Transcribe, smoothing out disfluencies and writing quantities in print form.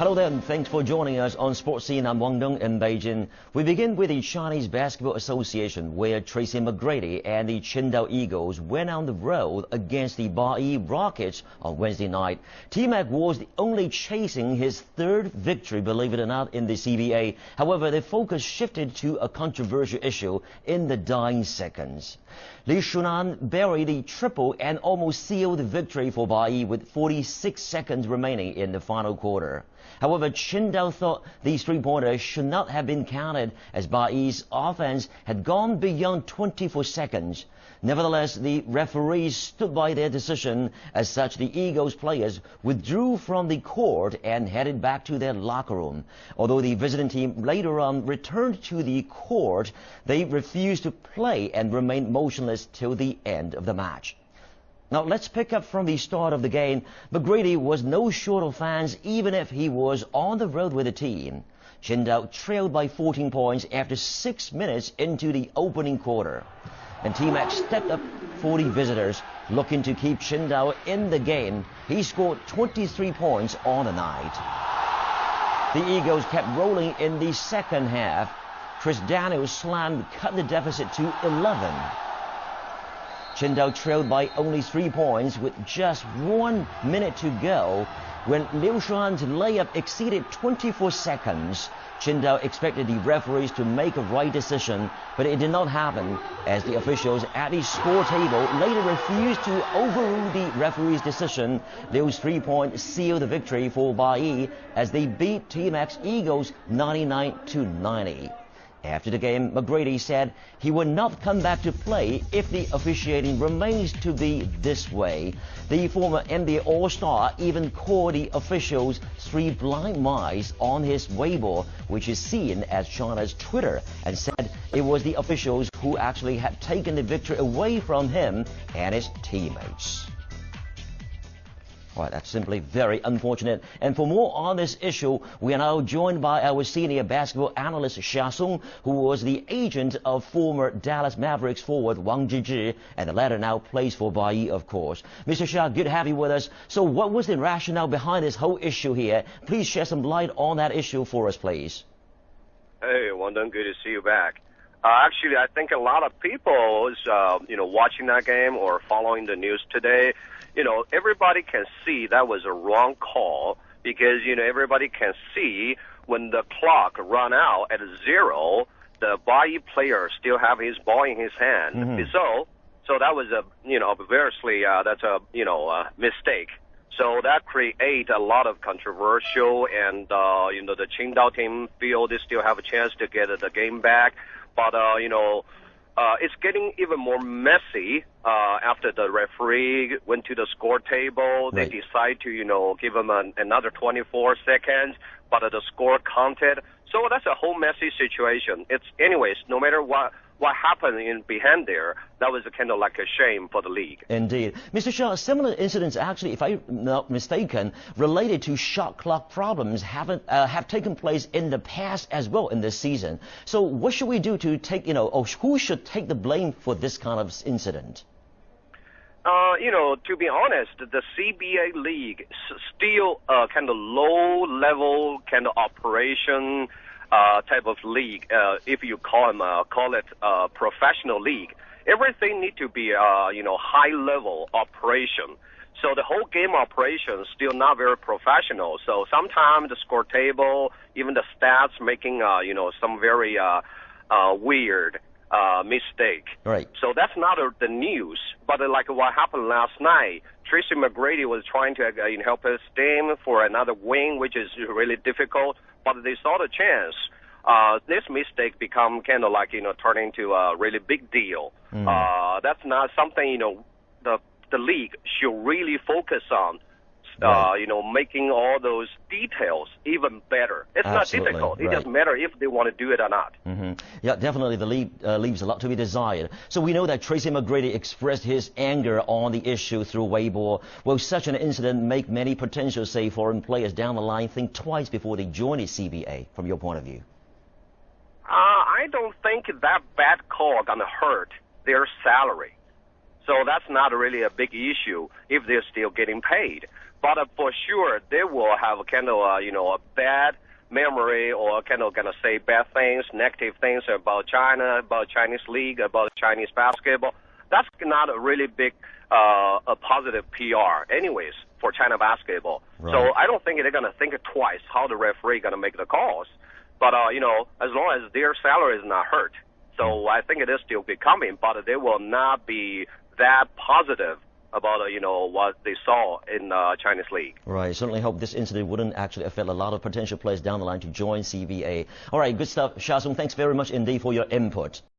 Hello there, and thanks for joining us on Sports Scene. I'm Wang Dong in Beijing. We begin with the Chinese Basketball Association, where Tracy McGrady and the Qingdao Eagles went on the road against the Bayi Rockets on Wednesday night. T-Mac was only chasing his third victory, believe it or not, in the CBA. However, the focus shifted to a controversial issue in the dying seconds. Li Shunan buried the triple and almost sealed the victory for Bayi with 46 seconds remaining in the final quarter. However, Qingdao thought these three-pointers should not have been counted as Bayi's offense had gone beyond 24 seconds. Nevertheless, the referees stood by their decision. As such, the Eagles players withdrew from the court and headed back to their locker room. Although the visiting team later on returned to the court, they refused to play and remained motionless till the end of the match. Now, let's pick up from the start of the game. McGrady was no short of fans, even if he was on the road with the team. Qingdao trailed by 14 points after 6 minutes into the opening quarter. And T-Mac stepped up for the visitors, looking to keep Qingdao in the game. He scored 23 points on the night. The Eagles kept rolling in the second half. Chris Daniels' slam cut the deficit to 11. Qingdao trailed by only 3 points with just 1 minute to go. When Liu Shuan's layup exceeded 24 seconds, Qingdao expected the referees to make a right decision, but it did not happen, as the officials at the score table later refused to overrule the referee's decision. Liu's three-point sealed the victory for Bayi as they beat T-Mac's Eagles 99-90. After the game, McGrady said he would not come back to play if the officiating remains to be this way. The former NBA All-Star even called the officials three blind mice on his Weibo, which is seen as China's Twitter, and said it was the officials who actually had taken the victory away from him and his teammates. Well, that's simply very unfortunate. And for more on this issue, we are now joined by our senior basketball analyst, Xia Song, who was the agent of former Dallas Mavericks forward Wang Zhizhi, and the latter now plays for Bayi, of course. Mr. Xia, good to have you with us. So what was the rationale behind this whole issue here? Please shed some light on that issue for us, please. Hey, Wang Dong, good to see you back. Actually, I think a lot of people, watching that game or following the news today, everybody can see that was a wrong call because, everybody can see when the clock run out at 0, the Bayi player still have his ball in his hand. Mm-hmm. So that was obviously, that's a, mistake. So that create a lot of controversial, and, the Qingdao team feel they still have a chance to get the game back. But, it's getting even more messy after the referee went to the score table. Right. They decide to, give him another 24 seconds, but the score counted. So that's a whole messy situation. Anyways, no matter what happened in behind there, that was kind of like a shame for the league. Indeed. Mr. Shaw, similar incidents actually, if I'm not mistaken, related to shot clock problems have taken place in the past as well in this season. So what should we do to take, or who should take the blame for this kind of incident? To be honest, the CBA league still kind of low-level kind of operation type of league, if you call it professional league. Everything need to be high-level operation. So the whole game operation is still not very professional. So sometimes the score table, even the stats making some very weird mistake. Right. So that's not the news. But like what happened last night, Tracy McGrady was trying to help his team for another win, which is really difficult. But they saw the chance. This mistake become kind of like turning into a really big deal. That's not something the league should really focus on. Right. Making all those details even better. It's Absolutely. Not difficult. It right. doesn't matter if they want to do it or not. Mm-hmm. Yeah, definitely the league leaves a lot to be desired. So we know that Tracy McGrady expressed his anger on the issue through Weibo. Will such an incident make many potential, say, foreign players down the line think twice before they join the CBA, from your point of view? I don't think that bad call gonna hurt their salary. So that's not really a big issue if they're still getting paid. But for sure, they will have kind of a bad memory or kind of gonna say bad things, negative things about China, about Chinese league, about Chinese basketball. That's not a really big a positive PR, anyways, for China basketball. Right. So I don't think they're gonna think twice how the referee gonna make the calls. But as long as their salary is not hurt, so I think it is still becoming, but they will not be that positive about what they saw in Chinese league. Right. Certainly hope this incident wouldn't actually affect a lot of potential players down the line to join CBA. All right. Good stuff. Sha Sung, thanks very much indeed for your input.